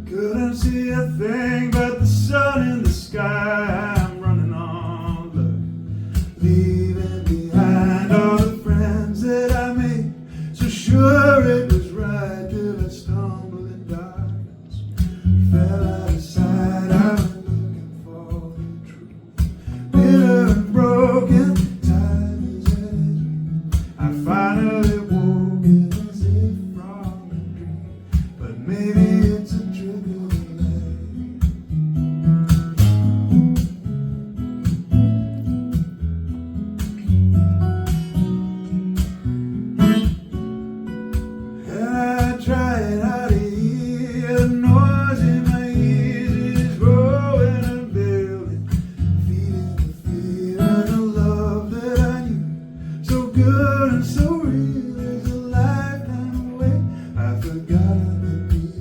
Couldn't see a thing but the sun in the sky. I'm running on luck, leaving behind all the friends that I made. So sure it was right till I stumbled in darkness, fell out of sight. I went looking for the truth, bitter and broken. Time is at its peak. I finally woke it as if from a dream, but maybe it's a trick of the light. And I tried hard to hear the noise in my ears is growing and building, feeding the fear and the love that I knew. So good and so real is a lifetime away. I've forgotten the beat.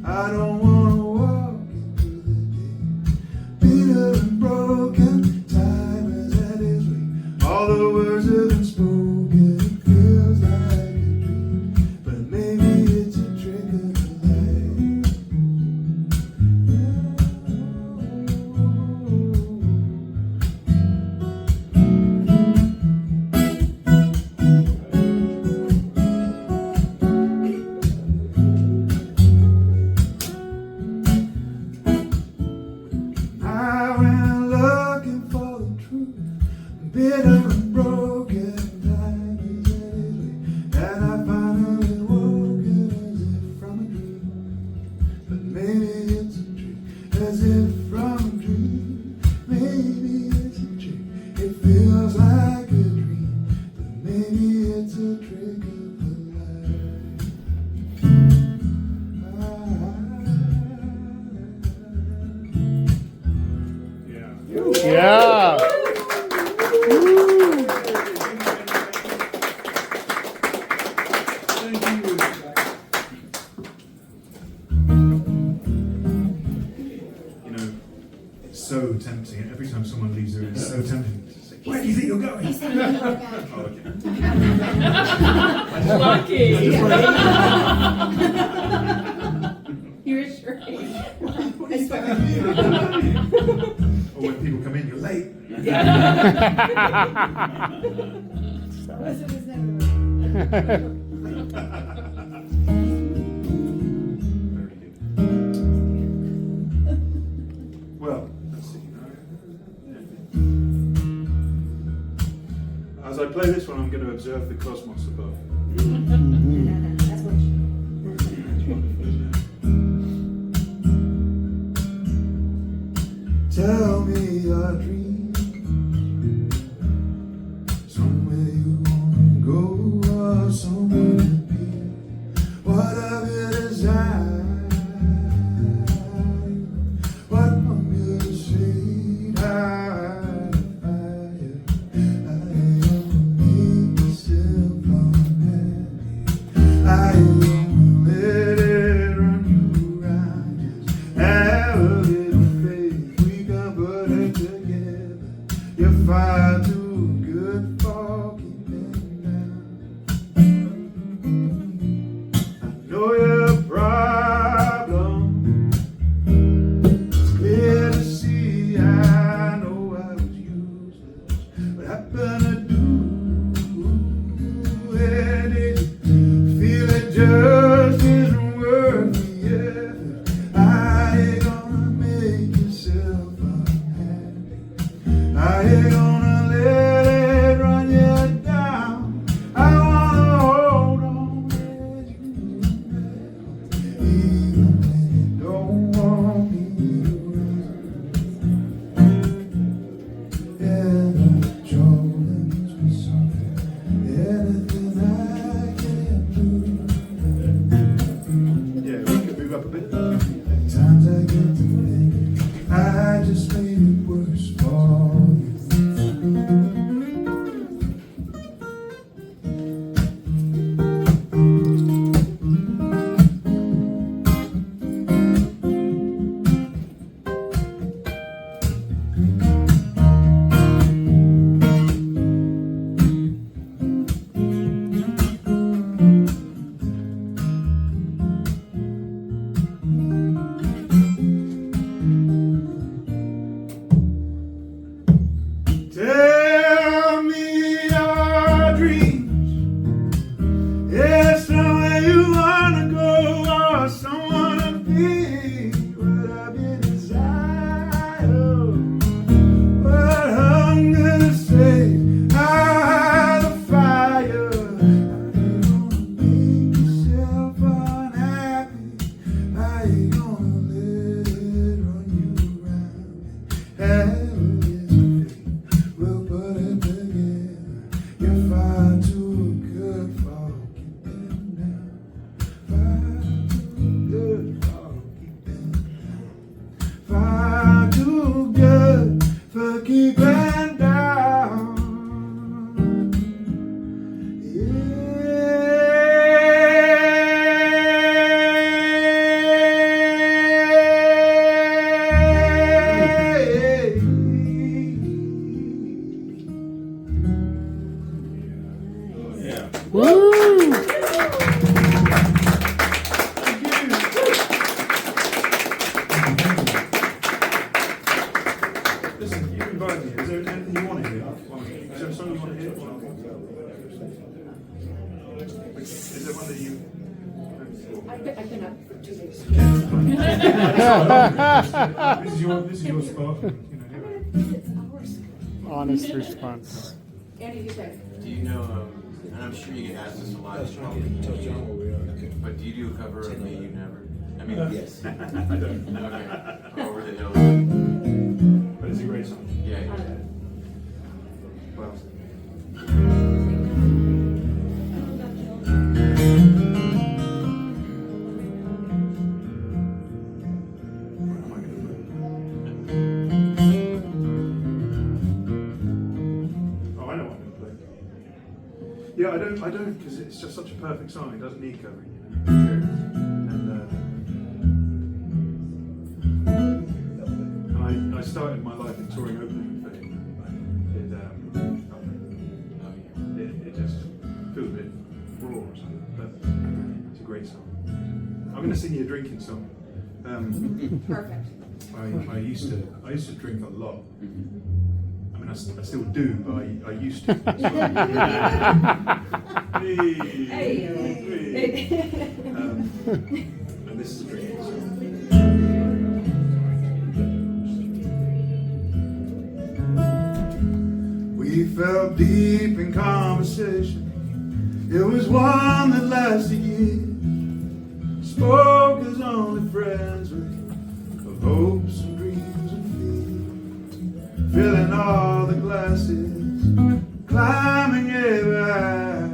I don't wanna walk into the day, bitter and broken. Time has had its way. All the words have been spoken. It feels like a dream, but maybe it's a trick of the light. I went looking for the truth, bitter and broken. Time is at its way, and I finally woke it as if from a dream. But maybe it's a trick, as if from a dream. Maybe it's a trick. It feels like a dream, but maybe it's a trick of the light. Yeah. You know, it's so tempting. Every time someone leaves the room, it's so tempting to say, "Where do you think you're going?" He said he'd go back. Oh, okay. Lucky. You're sure. Or when people come in, you're late. Very good. Well, let's see. As I play this one, I'm going to observe the cosmos above. That's what you. It's wonderful, isn't it? Tell me your dream, somewhere you wanna go or somewhere to be. What of your desire? What hunger to see? High fire. I am make yourself unhappy. I am let it run you around. Just have a little faith. We can put it together. I've been up for 2 days. This is your spot. You know, It's ours. Honest response. Andy, you say. Do you know, and I'm sure you get asked this a lot, Tell John where we are. but do you do a cover of Me You Never? I mean, Yes. I don't. okay, Over the Hills. But it's a great song. Yeah, yeah. Well, where am I going to play? Oh, I know what I'm going to play. Yeah, I don't, because it's just such a perfect song. It doesn't need covering, you know. Sure. And I started my life in touring opening for him. It just feels a bit raw or something, but it's a great song. I'm going to sing you a drinking song. Perfect. I used to drink a lot. I mean, I still do, but I used to. Hey. And this is a drinking song. We fell deep in conversation. It was one that lasted years. Spoke as only friends would, of hopes and dreams and fears. Filling all the glasses, climbing ever high.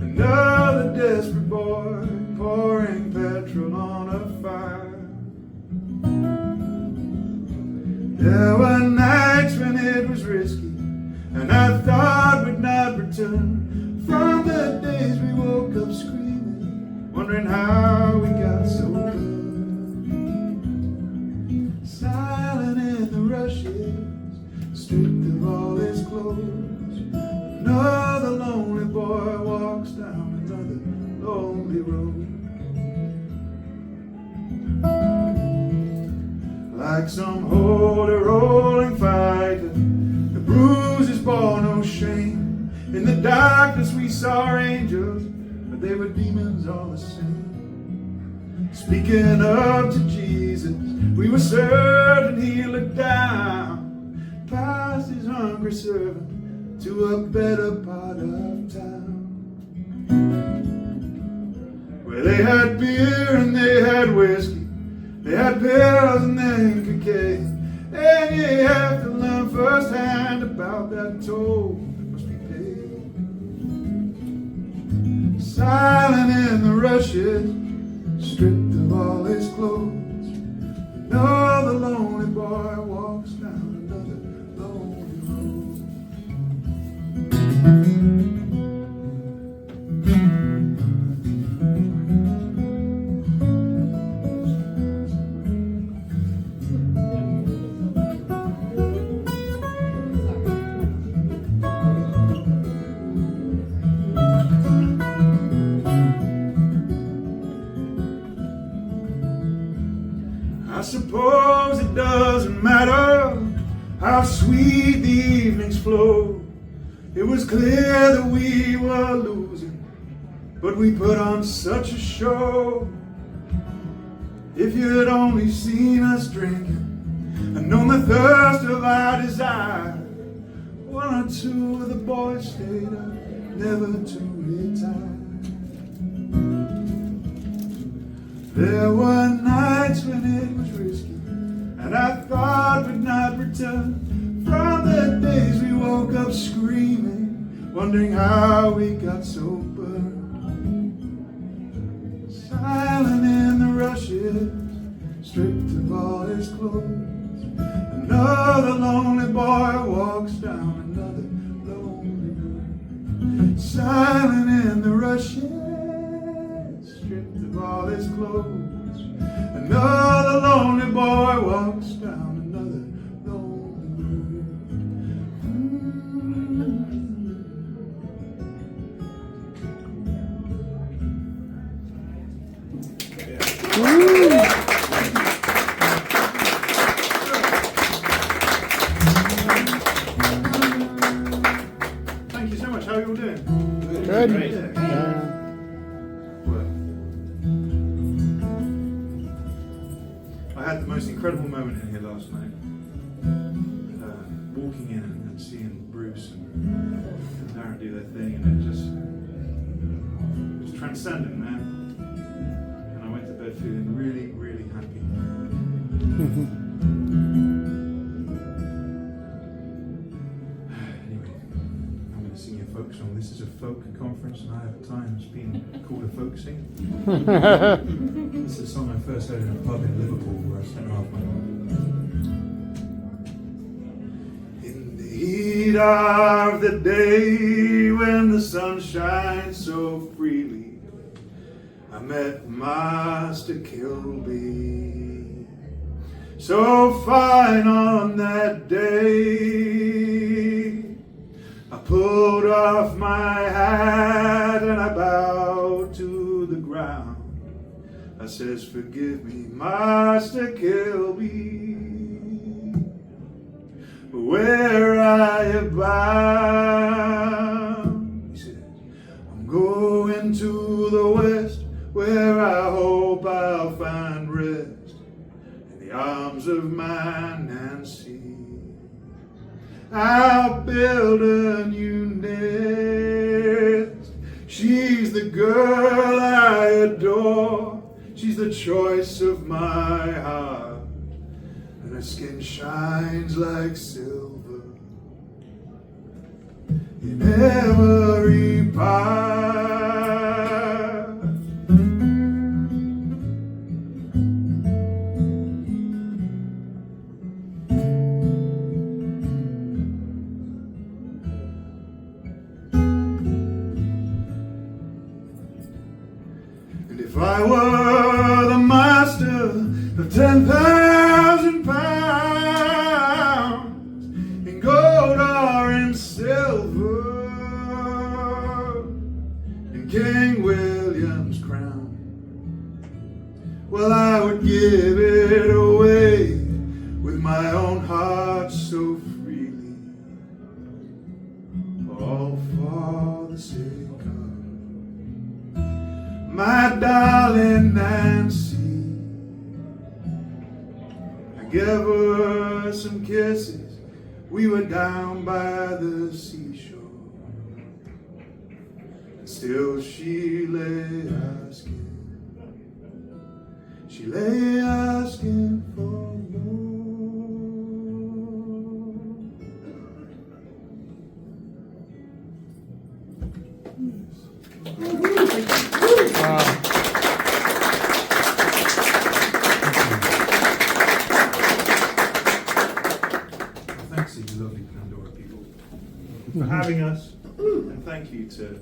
Another desperate boy pouring petrol on a fire. There were nights when it was risky, and I thought we'd not return. From the days we woke up screaming, wondering how we got so good. Silent in the rushes, stripped of all his clothes. Another lonely boy walks down another lonely road. Like some holy rolling fighter, the bruises bore no shame. In the darkness we saw angels, but they were demons all the same. Speaking up to Jesus, we were certain he looked down past his hungry servant to a better part of town, where they had beer and they had whiskey, they had pills and then cocaine. And you have to learn firsthand about that toll that must be paid. Silent in the rushes, stripped of all his clothes. Another lonely boy walks down another lonely road. I suppose it doesn't matter how sweet the evenings flow. It was clear that we were losing, but we put on such a show. If you had only seen us drinking and known the thirst of our desire, one or two of the boys stayed up, never to retire. There were nights when it was risky, and I thought we'd not return. From the days we woke up screaming, wondering how we got so burned. Silent in the rushes, stripped of all his clothes. Another lonely boy walks down another lonely road. Silent in the rushes, stripped of all his clothes. Another lonely boy walks down another lonely road. Thank you so much. How are you all doing? Good. Yeah. Yeah. Well, here last night, walking in and seeing Bruce and Darren do their thing, and it was transcendent, man. And I went to bed feeling really, really happy. Anyway, I'm going to sing you a folk song. This is a folk conference, and I have at times been called a folk singer. This is a song I first heard in a pub in Liverpool where I spent half my life. In the heat of the day, when the sun shines so freely, I met Master Kilby, so fine on that day. I pulled off my hat and I bowed to the ground. I says, forgive me, Master Kilby, where are you bound? He says, I'm going to the west, where I hope I'll find rest in the arms of my Nancy. I'll build a new nest. She's the girl I adore. She's the choice of my heart, and her skin shines like silver in every part. And if I were the master of 10,000 pounds in gold or in silver, in King William's crown, well, I would give it away with my own heart so freely, all for the sake of my darling Nancy. I gave her some kisses. We were down by the seashore, and still she lay asking. She lay asking for more. Thanks to you lovely Pandora people for having us, and thank you to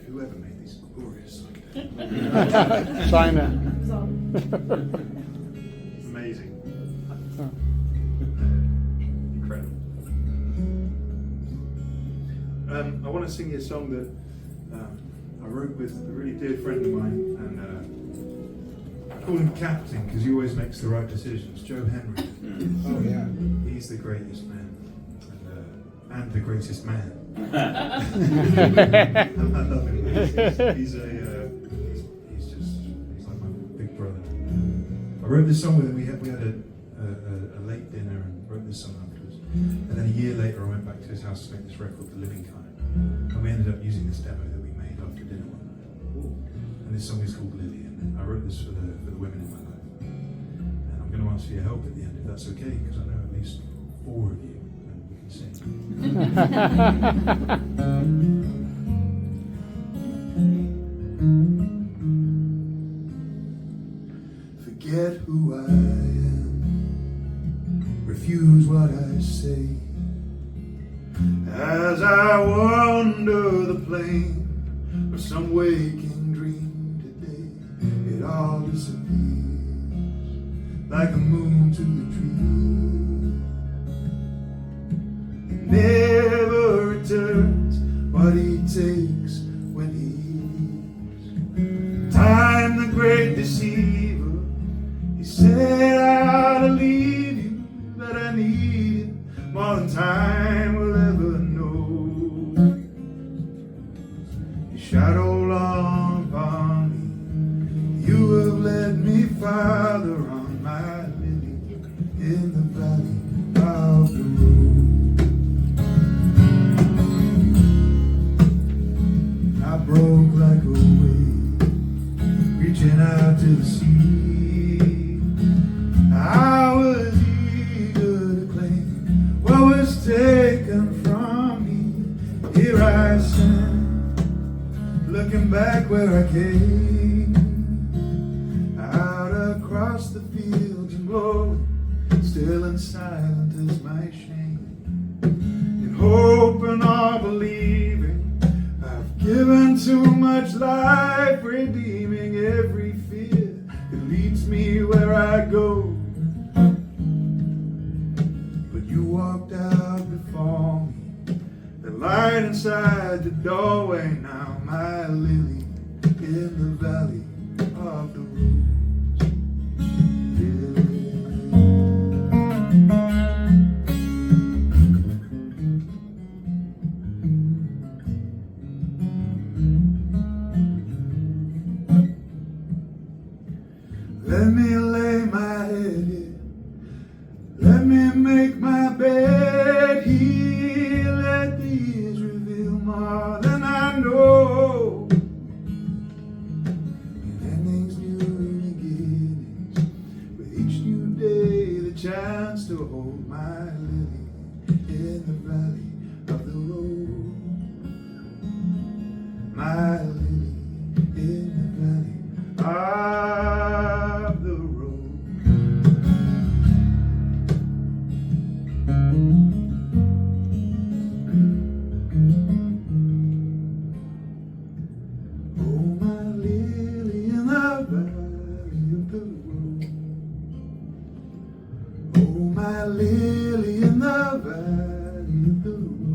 whoever made these glorious songs. China. Amazing. Incredible. I want to sing you a song that I wrote with a really dear friend of mine, and I call him Captain because he always makes the right decisions. Joe Henry. Oh yeah. He's the greatest man, and the greatest man. I love him. He's like my big brother. I wrote this song with him. We had a late dinner and wrote this song afterwards. And then a year later, I went back to his house to make this record, The Living Kind. And we ended up using this demo that we made after dinner one night. And this song is called Lily. And I wrote this for the women in my life. And I'm going to ask for your help at the end, if that's okay, because I know at least 4 of you, and we can sing. Forget who I am, refuse what I say, as I wander the plain of some waking dream today. It all disappears like the moon to the tree. It never returns what he takes when he leaves. Time, the great deceiver, he said I'll leave you, that I need it more than time will ever know. Your shadow long upon me, you have led me farther on my lily. back where I came, out across the fields and glowing, still and silent is my shame. In hope and all believing, I've given too much life, redeeming every fear that leads me where I go. But you walked out before me, the light inside the doorway, now my lily in the valley of the rose. Let me lay my head here, let me make my bed here, let the years reveal more than I know. And endings, new beginnings, with each new day the chance to hold my lily in the valley of the road. My lily in the valley of the road. Oh, my lily in the valley of the road. Oh, my lily in the valley of the road.